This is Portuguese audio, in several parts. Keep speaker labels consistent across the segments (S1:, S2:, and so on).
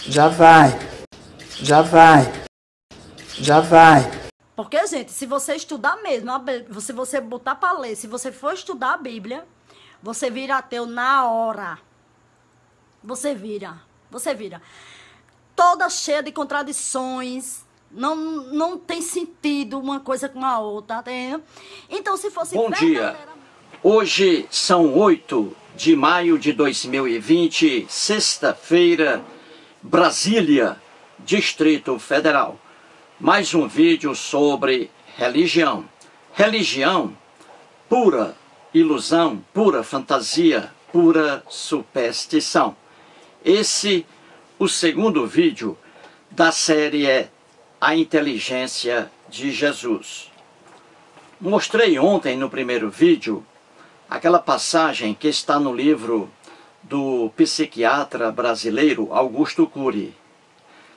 S1: Já vai, já vai, já vai.
S2: Porque, gente, se você estudar mesmo, se você botar para ler, se você for estudar a Bíblia, você vira ateu na hora. Você vira. Toda cheia de contradições. Não tem sentido uma coisa com a outra, tá entendendo? Então, se fosse...
S3: Bom dia. Hoje são 8 de maio de 2020, sexta-feira, Brasília, Distrito Federal. Mais um vídeo sobre religião. Religião, pura ilusão, pura fantasia, pura superstição. Esse, o segundo vídeo da série é A Inteligência de Jesus. Mostrei ontem no primeiro vídeo aquela passagem que está no livro do psiquiatra brasileiro Augusto Cury,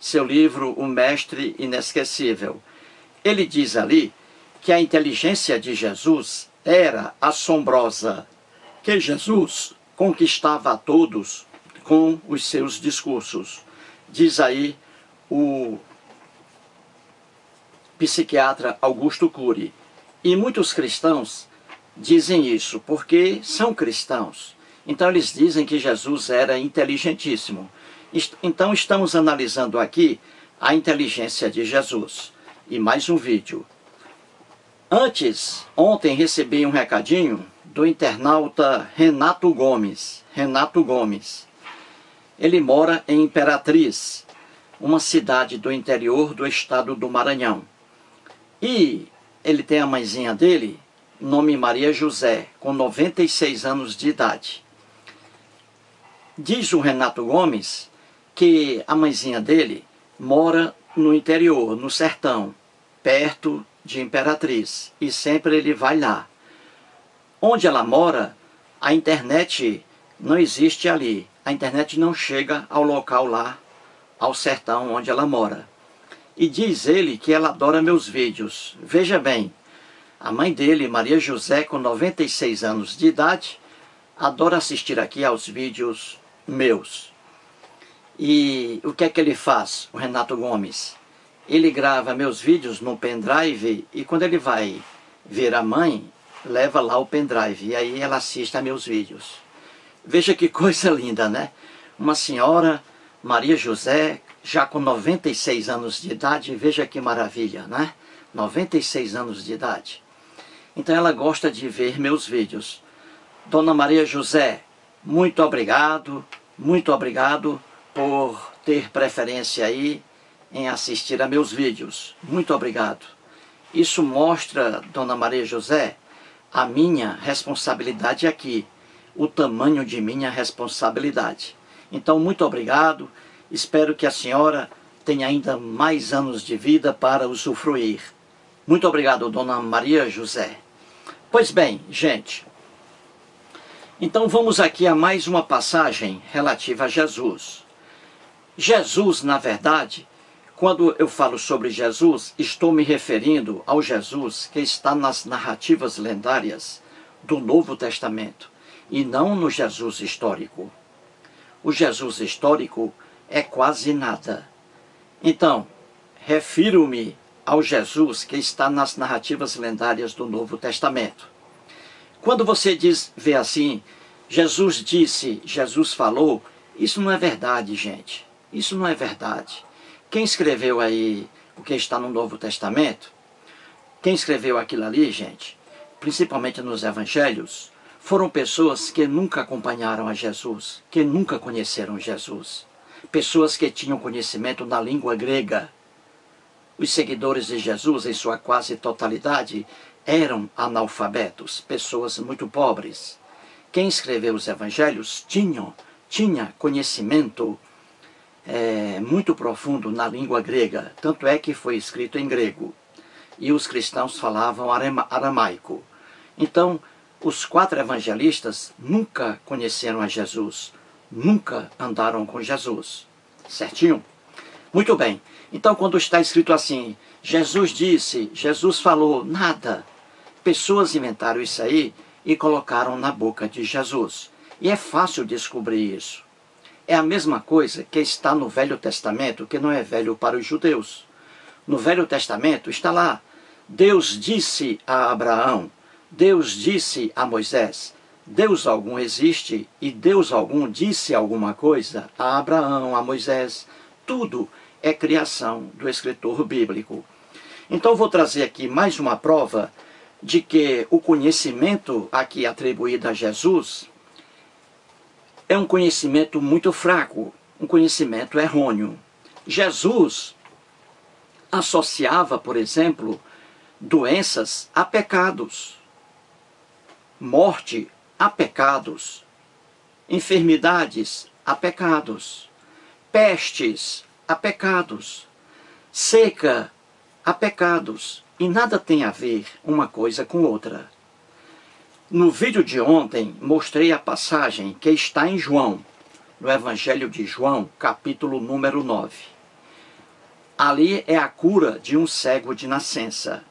S3: seu livro O Mestre Inesquecível. Ele diz ali que a inteligência de Jesus era assombrosa, que Jesus conquistava a todos com os seus discursos. Diz aí o psiquiatra Augusto Cury. E muitos cristãos dizem isso, porque são cristãos. Então eles dizem que Jesus era inteligentíssimo. Então estamos analisando aqui a inteligência de Jesus. E mais um vídeo. Antes, ontem recebi um recadinho do internauta Renato Gomes. Renato Gomes. Ele mora em Imperatriz, uma cidade do interior do estado do Maranhão. E ele tem a mãezinha dele, nome Maria José, com 96 anos de idade. Diz o Renato Gomes que a mãezinha dele mora no interior, no sertão, perto de Imperatriz, e sempre ele vai lá. Onde ela mora, a internet não existe ali. A internet não chega ao local lá, ao sertão onde ela mora. E diz ele que ela adora meus vídeos. Veja bem, a mãe dele, Maria José, com 96 anos de idade, adora assistir aqui aos vídeos meus. E o que é que ele faz, o Renato Gomes? Ele grava meus vídeos no pendrive e quando ele vai ver a mãe, leva lá o pendrive. E aí ela assiste a meus vídeos. Veja que coisa linda, né? Uma senhora, Maria José, já com 96 anos de idade, veja que maravilha, né? 96 anos de idade. Então ela gosta de ver meus vídeos. Dona Maria José, muito obrigado por ter preferência aí em assistir a meus vídeos. Muito obrigado. Isso mostra, Dona Maria José, a minha responsabilidade aqui, o tamanho de minha responsabilidade. Então, muito obrigado. Espero que a senhora tenha ainda mais anos de vida para usufruir. Muito obrigado, Dona Maria José. Pois bem, gente, então vamos aqui a mais uma passagem relativa a Jesus. Jesus, na verdade, quando eu falo sobre Jesus, estou me referindo ao Jesus que está nas narrativas lendárias do Novo Testamento, e não no Jesus histórico. O Jesus histórico é quase nada. Então, refiro-me ao Jesus que está nas narrativas lendárias do Novo Testamento. Quando você vê assim, Jesus disse, Jesus falou, isso não é verdade, gente. Isso não é verdade. Quem escreveu aí o que está no Novo Testamento, quem escreveu aquilo ali, gente, principalmente nos Evangelhos, foram pessoas que nunca acompanharam a Jesus, que nunca conheceram Jesus. Pessoas que tinham conhecimento na língua grega. Os seguidores de Jesus, em sua quase totalidade, eram analfabetos, pessoas muito pobres. Quem escreveu os Evangelhos tinha conhecimento muito profundo na língua grega, tanto é que foi escrito em grego. E os cristãos falavam aramaico. Então, os 4 evangelistas nunca conheceram a Jesus, nunca andaram com Jesus. Certinho? Muito bem. Então, quando está escrito assim, Jesus disse, Jesus falou, nada. Pessoas inventaram isso aí e colocaram na boca de Jesus. E é fácil descobrir isso. É a mesma coisa que está no Velho Testamento, que não é velho para os judeus. No Velho Testamento está lá, Deus disse a Abraão, Deus disse a Moisés. Deus algum existe e Deus algum disse alguma coisa a Abraão, a Moisés. Tudo é criação do escritor bíblico. Então vou trazer aqui mais uma prova de que o conhecimento aqui atribuído a Jesus é um conhecimento muito fraco, um conhecimento errôneo. Jesus associava, por exemplo, doenças a pecados, morte a pecados, enfermidades a pecados, pestes a pecados, seca a pecados, e nada tem a ver uma coisa com outra. No vídeo de ontem, mostrei a passagem que está em João, no Evangelho de João, capítulo número 9. Ali é a cura de um cego de nascença.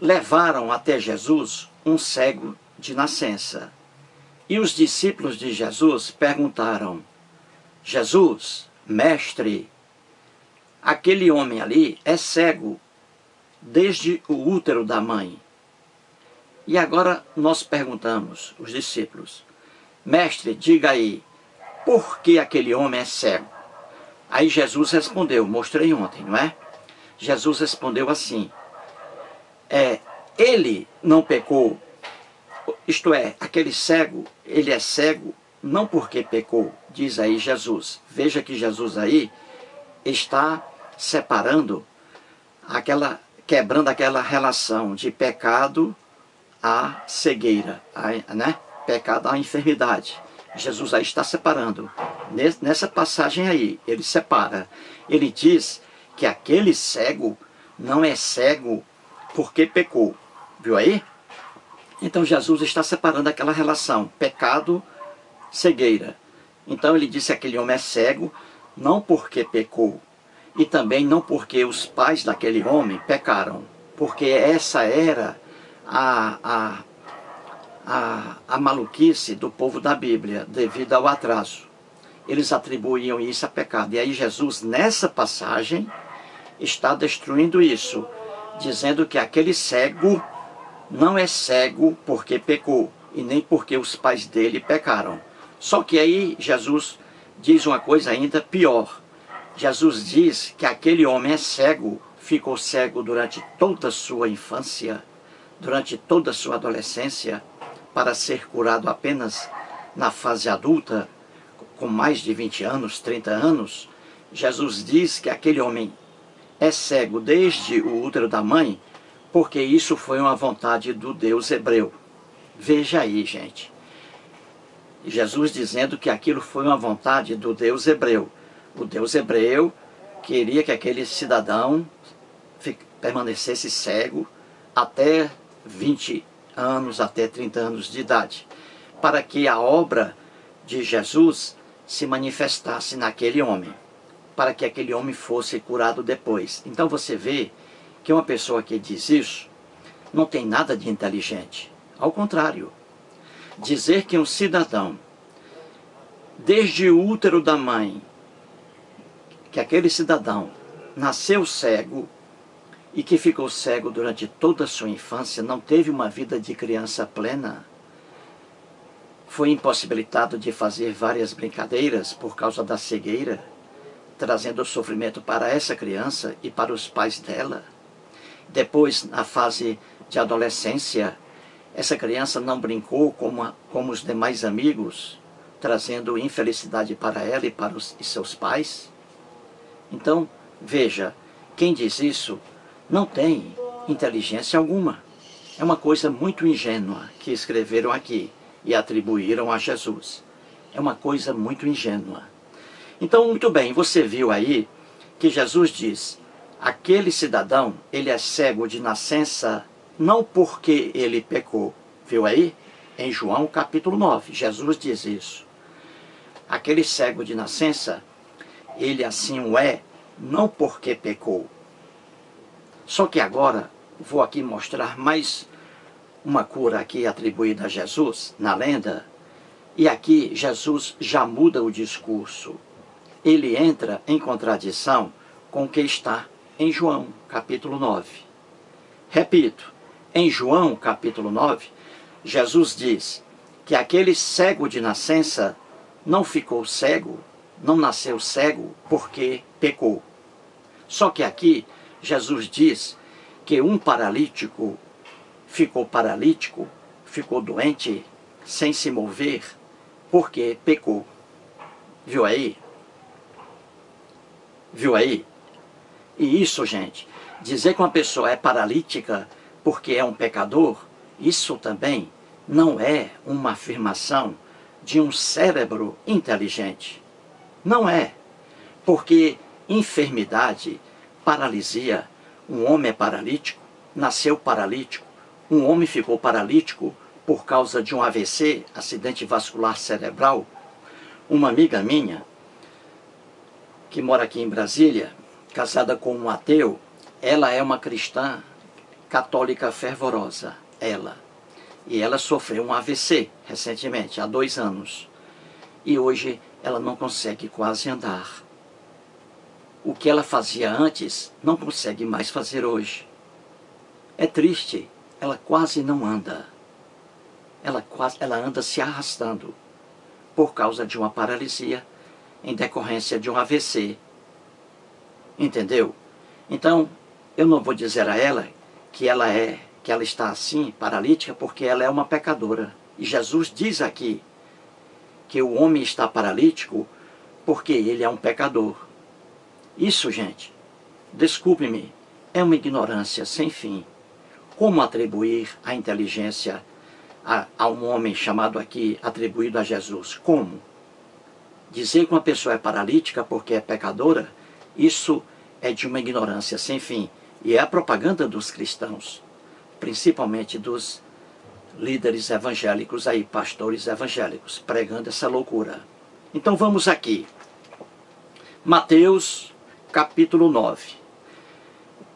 S3: Levaram até Jesus um cego de nascença. E os discípulos de Jesus perguntaram, Jesus, mestre, aquele homem ali é cego desde o útero da mãe. E agora nós perguntamos, os discípulos, mestre, diga aí, por que aquele homem é cego? Aí Jesus respondeu, mostrei ontem, não é? Jesus respondeu assim, ele não pecou, isto é, aquele cego, ele é cego não porque pecou, diz aí Jesus. Veja que Jesus aí está separando, quebrando aquela relação de pecado à cegueira, né? Pecado à enfermidade. Jesus aí está separando. Nessa passagem aí, ele separa. Ele diz que aquele cego não é cego porque pecou. Viu aí? Então Jesus está separando aquela relação, pecado, cegueira. Então ele disse que aquele homem é cego, não porque pecou, e também não porque os pais daquele homem pecaram, porque essa era a maluquice do povo da Bíblia, devido ao atraso. Eles atribuíam isso a pecado. E aí Jesus, nessa passagem, está destruindo isso, dizendo que aquele cego não é cego porque pecou, e nem porque os pais dele pecaram. Só que aí Jesus diz uma coisa ainda pior. Jesus diz que aquele homem é cego, ficou cego durante toda a sua infância, durante toda a sua adolescência, para ser curado apenas na fase adulta, com mais de 20 anos, 30 anos. Jesus diz que aquele homem é cego desde o útero da mãe, porque isso foi uma vontade do Deus hebreu. Veja aí, gente. Jesus dizendo que aquilo foi uma vontade do Deus hebreu. O Deus hebreu queria que aquele cidadão permanecesse cego até 20 anos, até 30 anos de idade, para que a obra de Jesus se manifestasse naquele homem, para que aquele homem fosse curado depois. Então você vê que uma pessoa que diz isso não tem nada de inteligente. Ao contrário, dizer que um cidadão, desde o útero da mãe, que aquele cidadão nasceu cego e que ficou cego durante toda a sua infância, não teve uma vida de criança plena, foi impossibilitado de fazer várias brincadeiras por causa da cegueira, trazendo sofrimento para essa criança e para os pais dela. Depois, na fase de adolescência, essa criança não brincou como os demais amigos, trazendo infelicidade para ela e para seus pais. Então, veja, quem diz isso não tem inteligência alguma. É uma coisa muito ingênua que escreveram aqui e atribuíram a Jesus. É uma coisa muito ingênua. Então, muito bem, você viu aí que Jesus diz, aquele cidadão, ele é cego de nascença, não porque ele pecou. Viu aí? Em João capítulo 9, Jesus diz isso. Aquele cego de nascença, ele assim o é, não porque pecou. Só que agora, vou aqui mostrar mais uma cura aqui atribuída a Jesus, na lenda, E aqui Jesus já muda o discurso. Ele entra em contradição com o que está em João, capítulo 9. Repito, em João, capítulo 9, Jesus diz que aquele cego de nascença não ficou cego, não nasceu cego porque pecou. Só que aqui Jesus diz que um paralítico ficou paralítico, ficou doente, sem se mover, porque pecou. Viu aí? Viu aí? E isso, gente, dizer que uma pessoa é paralítica porque é um pecador, isso também não é uma afirmação de um cérebro inteligente. Não é. Porque enfermidade, paralisia, um homem é paralítico, nasceu paralítico, um homem ficou paralítico por causa de um AVC, acidente vascular cerebral. Uma amiga minha, que mora aqui em Brasília, casada com um ateu, ela é uma cristã católica fervorosa, ela. E ela sofreu um AVC recentemente, há 2 anos. E hoje ela não consegue quase andar. O que ela fazia antes, não consegue mais fazer hoje. É triste, ela quase não anda. Ela anda se arrastando por causa de uma paralisia em decorrência de um AVC. Entendeu? Então, eu não vou dizer a ela que ela está assim, paralítica, porque ela é uma pecadora. E Jesus diz aqui que o homem está paralítico porque ele é um pecador. Isso, gente, desculpe-me, é uma ignorância sem fim. Como atribuir a inteligência a um homem chamado aqui, atribuído a Jesus? Como? Dizer que uma pessoa é paralítica porque é pecadora, isso é de uma ignorância sem fim. E é a propaganda dos cristãos, principalmente dos líderes evangélicos aí, pastores evangélicos, pregando essa loucura. Então vamos aqui. Mateus, capítulo 9.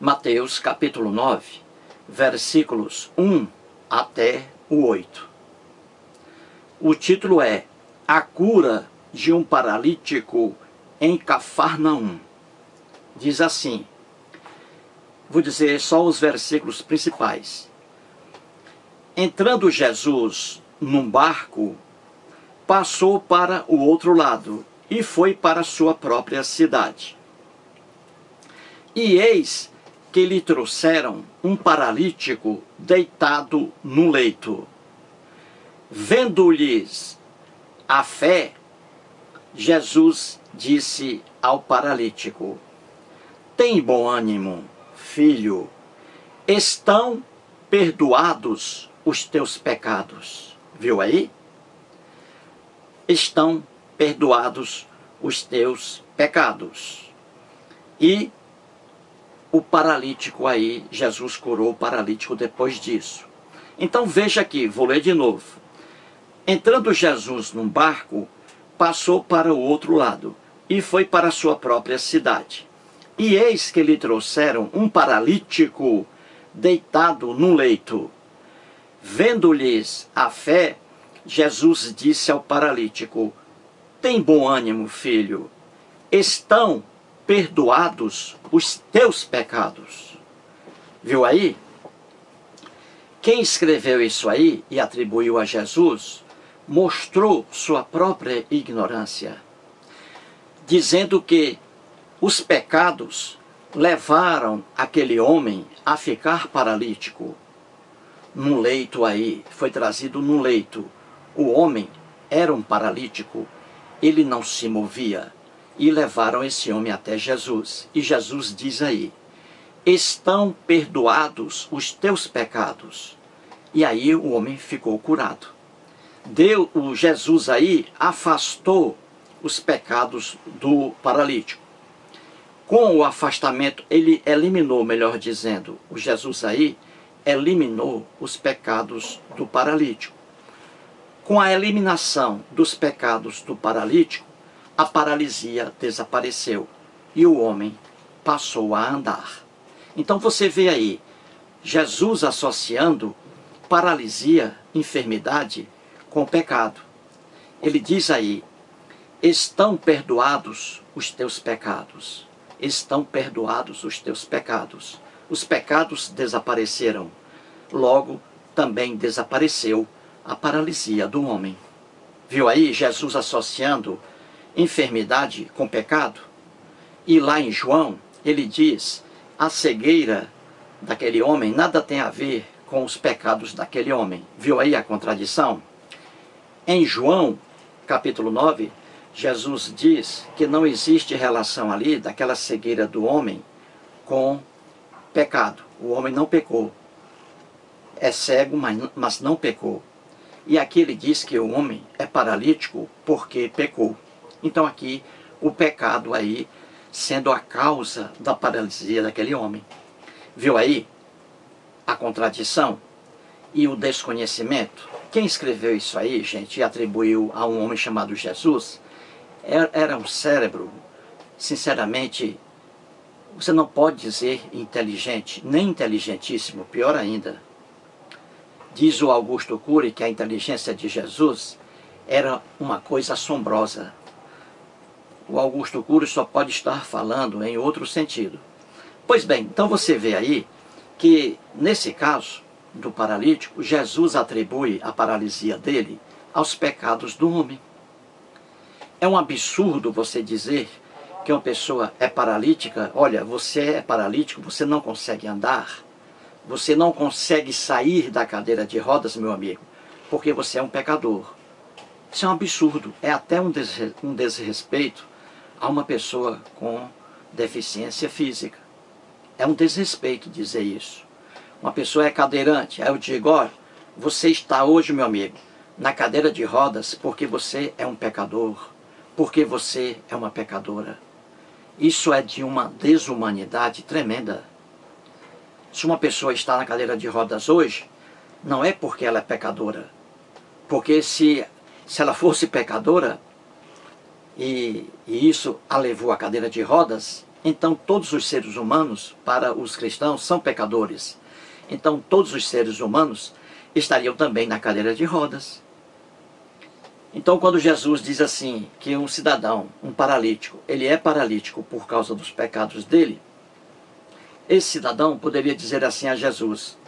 S3: Mateus, capítulo 9, versículos 1 até o 8. O título é A Cura de um Paralítico em Cafarnaum. Diz assim, vou dizer só os versículos principais. Entrando Jesus num barco, passou para o outro lado e foi para sua própria cidade. E eis que lhe trouxeram um paralítico deitado no leito. Vendo-lhes a fé, Jesus disse ao paralítico: tem bom ânimo, filho, estão perdoados os teus pecados. Viu aí? Estão perdoados os teus pecados. E o paralítico aí, Jesus curou o paralítico depois disso. Então veja aqui, vou ler de novo. Entrando Jesus num barco, passou para o outro lado e foi para a sua própria cidade. E eis que lhe trouxeram um paralítico deitado num leito. Vendo-lhes a fé, Jesus disse ao paralítico: tem bom ânimo, filho, estão perdoados os teus pecados. Viu aí? Quem escreveu isso aí e atribuiu a Jesus, mostrou sua própria ignorância, dizendo que os pecados levaram aquele homem a ficar paralítico. Num leito aí, foi trazido num leito. O homem era um paralítico, ele não se movia. E levaram esse homem até Jesus. E Jesus diz aí: estão perdoados os teus pecados. E aí o homem ficou curado. Jesus aí afastou os pecados do paralítico. Com o afastamento, ele eliminou, melhor dizendo, o Jesus aí eliminou os pecados do paralítico. Com a eliminação dos pecados do paralítico, a paralisia desapareceu e o homem passou a andar. Então você vê aí, Jesus associando paralisia, enfermidade, com pecado. ele diz aí, estão perdoados os teus pecados. Estão perdoados os teus pecados. Os pecados desapareceram. Logo, também desapareceu a paralisia do homem. Viu aí Jesus associando enfermidade com pecado? E lá em João, ele diz, a cegueira daquele homem nada tem a ver com os pecados daquele homem. Viu aí a contradição? Em João, capítulo 9, Jesus diz que não existe relação ali daquela cegueira do homem com pecado. O homem não pecou. É cego, mas não pecou. E aqui ele diz que o homem é paralítico porque pecou. Então aqui o pecado aí sendo a causa da paralisia daquele homem. Viu aí a contradição e o desconhecimento? Quem escreveu isso aí, gente, e atribuiu a um homem chamado Jesus, era um cérebro, sinceramente, você não pode dizer inteligente, nem inteligentíssimo, pior ainda. Diz o Augusto Cury que a inteligência de Jesus era uma coisa assombrosa. O Augusto Cury só pode estar falando em outro sentido. Pois bem, então você vê aí que, nesse caso do paralítico, Jesus atribui a paralisia dele aos pecados do homem. É um absurdo você dizer que uma pessoa é paralítica. Olha, você é paralítico, você não consegue andar, você não consegue sair da cadeira de rodas, meu amigo, porque você é um pecador. Isso é um absurdo, é até um desrespeito a uma pessoa com deficiência física. É um desrespeito dizer isso. Uma pessoa é cadeirante, aí eu digo, olha, você está hoje, meu amigo, na cadeira de rodas porque você é um pecador, porque você é uma pecadora. Isso é de uma desumanidade tremenda. Se uma pessoa está na cadeira de rodas hoje, não é porque ela é pecadora. Porque se ela fosse pecadora, e isso a levou à cadeira de rodas, então todos os seres humanos, para os cristãos, são pecadores. Então todos os seres humanos estariam também na cadeira de rodas. Então quando Jesus diz assim, que um cidadão, um paralítico, ele é paralítico por causa dos pecados dele, esse cidadão poderia dizer assim a Jesus,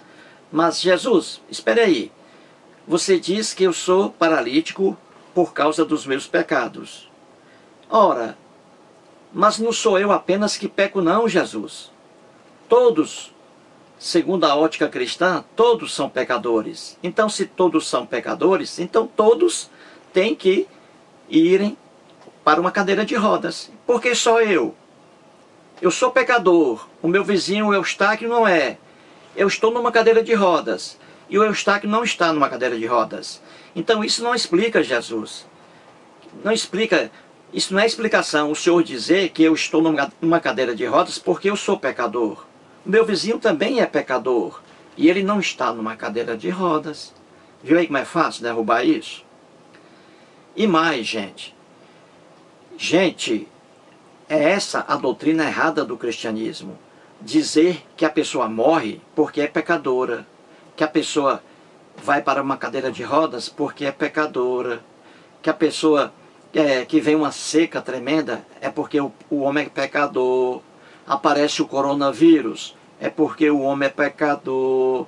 S3: mas Jesus, espere aí, você diz que eu sou paralítico por causa dos meus pecados. Ora, mas não sou eu apenas que peco não, Jesus. Todos, segundo a ótica cristã, todos são pecadores. Então, se todos são pecadores, então todos têm que irem para uma cadeira de rodas. Por que só eu? Eu sou pecador, o meu vizinho, o Eustáquio, não é. Eu estou numa cadeira de rodas, e o Eustáquio não está numa cadeira de rodas. Então, isso não explica Jesus. Não explica... Isso não é explicação, o Senhor dizer que eu estou numa cadeira de rodas porque eu sou pecador. O meu vizinho também é pecador e ele não está numa cadeira de rodas. Viu aí como é fácil derrubar isso? E mais, gente. Gente, é essa a doutrina errada do cristianismo. Dizer que a pessoa morre porque é pecadora, que a pessoa vai para uma cadeira de rodas porque é pecadora, que a pessoa... que vem uma seca tremenda, é porque o homem é pecador. Aparece o coronavírus, é porque o homem é pecador.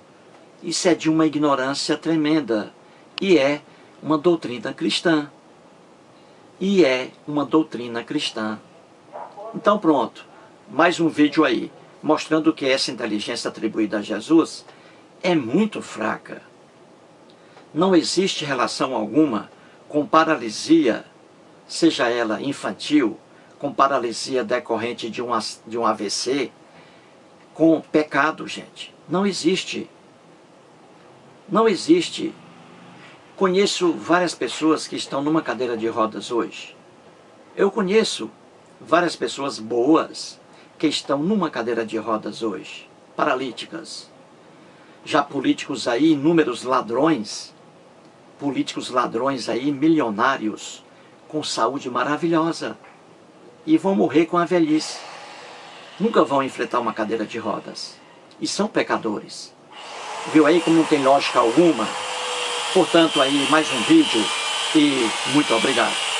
S3: Isso é de uma ignorância tremenda. E é uma doutrina cristã. E é uma doutrina cristã. Então pronto, mais um vídeo aí, mostrando que essa inteligência atribuída a Jesus é muito fraca. Não existe relação alguma com paralisia, seja ela infantil, com paralisia decorrente de um AVC, com pecado, gente. Não existe. Não existe. Conheço várias pessoas que estão numa cadeira de rodas hoje. Eu conheço várias pessoas boas que estão numa cadeira de rodas hoje, paralíticas. Já políticos aí, inúmeros ladrões, políticos ladrões aí, milionários, com saúde maravilhosa, e vão morrer com a velhice. Nunca vão enfrentar uma cadeira de rodas. E são pecadores. Viu aí como não tem lógica alguma? Portanto, aí mais um vídeo e muito obrigado.